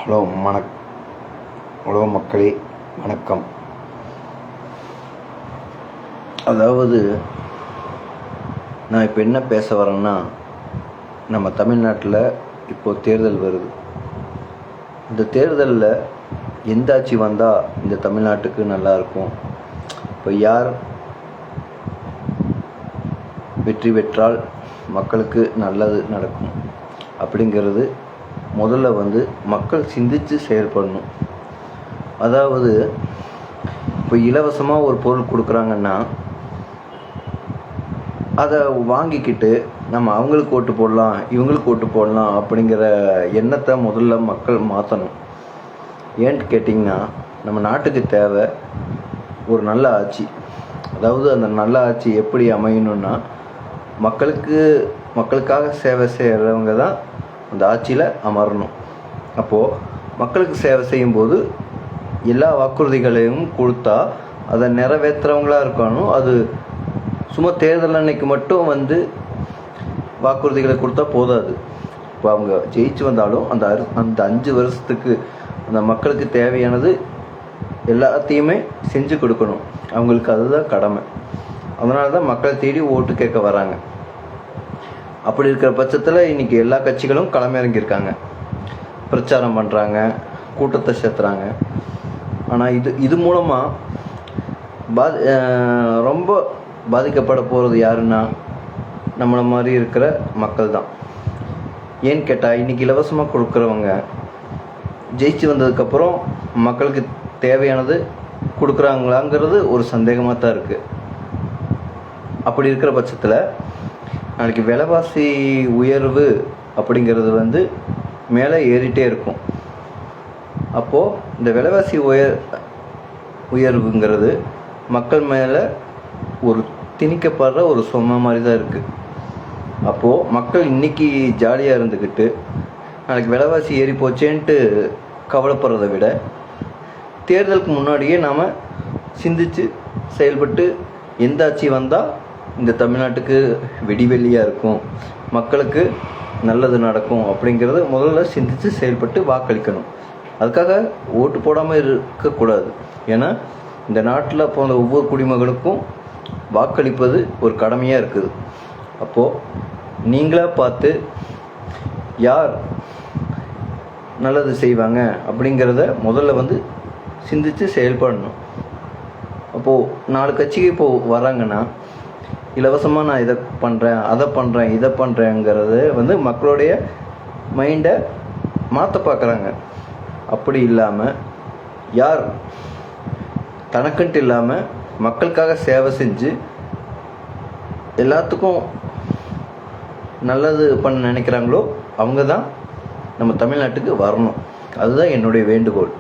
Hello hello மக்களே, வணக்கம். அதாவது நான் இப்போ என்ன பேச வரேன்னா, நம்ம தமிழ்நாட்டில் இப்போது தேர்தல் வருது. இந்த தேர்தலில் எந்த ஆட்சி வந்தால் இந்த தமிழ்நாட்டுக்கு நல்லாயிருக்கும், இப்போ யார் வெற்றி பெற்றால் மக்களுக்கு நல்லது நடக்கும் அப்படிங்கிறது முதல்ல மக்கள் சிந்தித்து செயல்படணும். அதாவது இப்போ இலவசமாக ஒரு பொருள் கொடுக்குறாங்கன்னா அதை வாங்கிக்கிட்டு நம்ம அவங்களுக்கு ஓட்டு போடலாம், இவங்களுக்கு ஓட்டு போடலாம் அப்படிங்கிற எண்ணத்தை முதல்ல மக்கள் மாற்றணும். ஏன்னு கேட்டிங்கன்னா, நம்ம நாட்டுக்கு தேவை ஒரு நல்ல ஆட்சி. அதாவது அந்த நல்ல ஆட்சி எப்படி அமையணும்னா, மக்களுக்காக சேவை செய்கிறவங்க தான் அந்த ஆட்சியில் அமரணும். அப்போது மக்களுக்கு சேவை செய்யும்போது எல்லா வாக்குறுதிகளையும் கொடுத்தா அதை நிறைவேற்றுறவங்களா இருக்கணும். அது சும்மா தேர்தல் அன்னைக்கு மட்டும் வாக்குறுதிகளை கொடுத்தா போதாது. இப்போ அவங்க ஜெயிச்சு வந்தாலும் அந்த 5 வருஷத்துக்கு அந்த மக்களுக்கு தேவையானது எல்லாத்தையுமே செஞ்சு கொடுக்கணும். அவங்களுக்கு அதுதான் கடமை. அதனால தான் மக்களை தேடி ஓட்டு கேட்க வராங்க. அப்படி இருக்கிற பட்சத்தில் இன்றைக்கி எல்லா கட்சிகளும் களமிறங்கியிருக்காங்க, பிரச்சாரம் பண்ணுறாங்க, கூட்டத்தை சேர்த்துறாங்க. ஆனால் இது மூலமாக ரொம்ப பாதிக்கப்பட போகிறது யாருன்னா, நம்மளை மாதிரி இருக்கிற மக்கள் தான். ஏன்னு கேட்டால், இன்றைக்கி இலவசமாக கொடுக்குறவங்க ஜெயிச்சு வந்ததுக்கப்புறம் மக்களுக்கு தேவையானது கொடுக்குறாங்களாங்கிறது ஒரு சந்தேகமாக தான் இருக்குது. அப்படி இருக்கிற பட்சத்தில் நாளைக்கு விலைவாசி உயர்வு அப்படிங்கிறது மேலே ஏறிட்டே இருக்கும். அப்போது இந்த விலைவாசி உயர்வுங்கிறது மக்கள் மேலே ஒரு திணிக்கப்படுற ஒரு சுமை மாதிரி தான் இருக்குது. அப்போது மக்கள் இன்றைக்கி ஜாலியாக இருந்துக்கிட்டு நாளைக்கு விலைவாசி ஏறி போச்சேன்ட்டு கவலைப்படுறதை விட, தேர்தலுக்கு முன்னாடியே நாம் சிந்தித்து செயல்பட்டு எந்த ஆட்சி வந்தால் இந்த தமிழ்நாட்டுக்கு வெடிவெள்ளியாக இருக்கும், மக்களுக்கு நல்லது நடக்கும் அப்படிங்கிறத முதல்ல சிந்தித்து செயல்பட்டு வாக்களிக்கணும். அதுக்காக ஓட்டு போடாமல் இருக்கக்கூடாது. ஏன்னா இந்த நாட்டில் போன ஒவ்வொரு குடிமகனுக்கும் வாக்களிப்பது ஒரு கடமையாக இருக்குது. அப்போது நீங்களாக பார்த்து யார் நல்லது செய்வாங்க அப்படிங்கிறத முதல்ல சிந்தித்து செயல்படணும். அப்போது 4 கட்சிக்கு இப்போது வராங்கன்னா, இலவசமாக நான் இதை பண்ணுறேன், அதை பண்ணுறேன், இதை பண்ணுறேங்கிறது மக்களுடைய மைண்டை மாற்ற பார்க்குறாங்க. அப்படி இல்லாமல் யார் தனக்குன்ட்டு இல்லாமல் மக்களுக்காக சேவை செஞ்சு எல்லாத்துக்கும் நல்லது பண்ண நினைக்கிறாங்களோ அவங்க தான் நம்ம தமிழ்நாட்டுக்கு வரணும். அதுதான் என்னுடைய வேண்டுகோள்.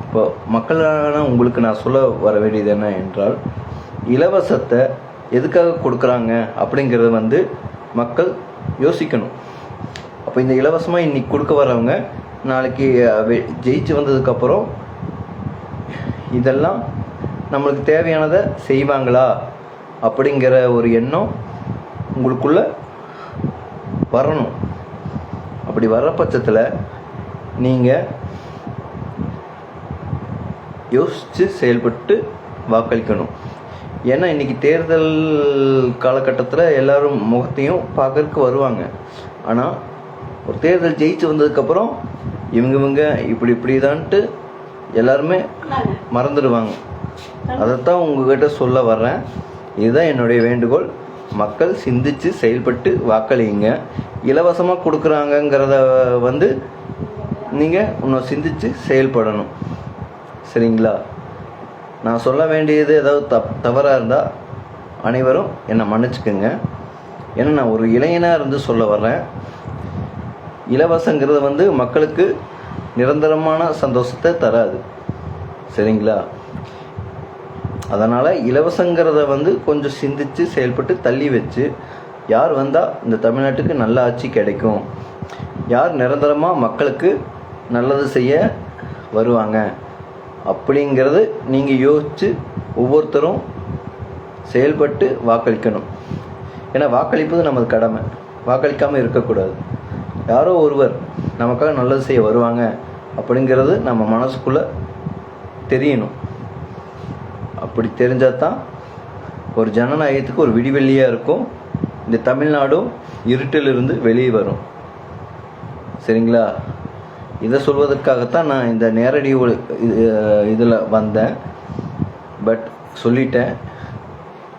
இப்போ மக்களான உங்களுக்கு நான் சொல்ல வர வேண்டியது என்ன என்றால், இலவசத்தை எதுக்காக கொடுக்குறாங்க அப்படிங்கிறத மக்கள் யோசிக்கணும். அப்போ இந்த இலவசமாக இன்றைக்கி கொடுக்க வரவங்க நாளைக்கு ஜெயிச்சு வந்ததுக்கப்புறம் இதெல்லாம் நம்மளுக்கு தேவையானதை செய்வாங்களா அப்படிங்கிற ஒரு எண்ணம் உங்களுக்குள்ளே வரணும். அப்படி வர்ற பட்சத்தில் நீங்கள் யோசித்து செயல்பட்டு வாக்களிக்கணும். ஏன்னா இன்றைக்கி தேர்தல் காலகட்டத்தில் எல்லோரும் முகத்தையும் பார்க்கறதுக்கு வருவாங்க. ஆனால் ஒரு தேர்தல் ஜெயிச்சு வந்ததுக்கப்புறம் இவங்க இப்படிதான்ட்டு எல்லாருமே மறந்துடுவாங்க. அதைத்தான் உங்ககிட்ட சொல்ல வர்றேன். இதுதான் என்னுடைய வேண்டுகோள். மக்கள் சிந்தித்து செயல்பட்டு வாக்களிங்க. இலவசமாக கொடுக்குறாங்கங்கிறத நீங்கள் இன்னும் சிந்தித்து செயல்படணும். சரிங்களா? நான் சொல்ல வேண்டியது ஏதாவது தவறாக இருந்தால் அனைவரும் என்னை மன்னிச்சுக்குங்க. ஏன்னா நான் ஒரு இளைஞனாக இருந்து சொல்ல வர்றேன். இலவசங்கிறது மக்களுக்கு நிரந்தரமான சந்தோஷத்தை தராது. சரிங்களா? அதனால் இலவசங்கிறத கொஞ்சம் சிந்தித்து செயல்பட்டு தள்ளி வச்சு, யார் வந்தால் இந்த தமிழ்நாட்டுக்கு நல்ல ஆட்சி கிடைக்கும், யார் நிரந்தரமாக மக்களுக்கு நல்லது செய்ய வருவாங்க அப்படிங்கிறது நீங்கள் யோசித்து ஒவ்வொருத்தரும் செயல்பட்டு வாக்களிக்கணும். ஏன்னா வாக்களிப்பது நமது கடமை. வாக்களிக்காமல் இருக்கக்கூடாது. யாரோ ஒருவர் நமக்காக நல்லது செய்ய வருவாங்க அப்படிங்கிறது நம்ம மனசுக்குள்ளே தெரியணும். அப்படி தெரிஞ்சால் தான் ஒரு ஜனநாயகத்துக்கு ஒரு விடிவெள்ளியாக இருக்கும். இந்த தமிழ்நாடும் இருட்டிலிருந்து வெளியே வரும். சரிங்களா? இதை சொல்வதற்காகத்தான் நான் இந்த நேரடி இதில் வந்தேன். பட் சொல்லிட்டேன்.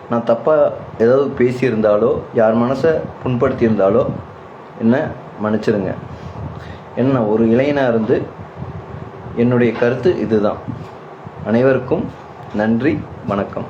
நான் தப்பாக ஏதாவது பேசியிருந்தாலோ யார் மனசை புண்படுத்தியிருந்தாலோ என்ன மன்னிச்சிடுங்க. என்ன ஒரு இளைஞனாக இருந்து என்னுடைய கருத்து இதுதான். அனைவருக்கும் நன்றி, வணக்கம்.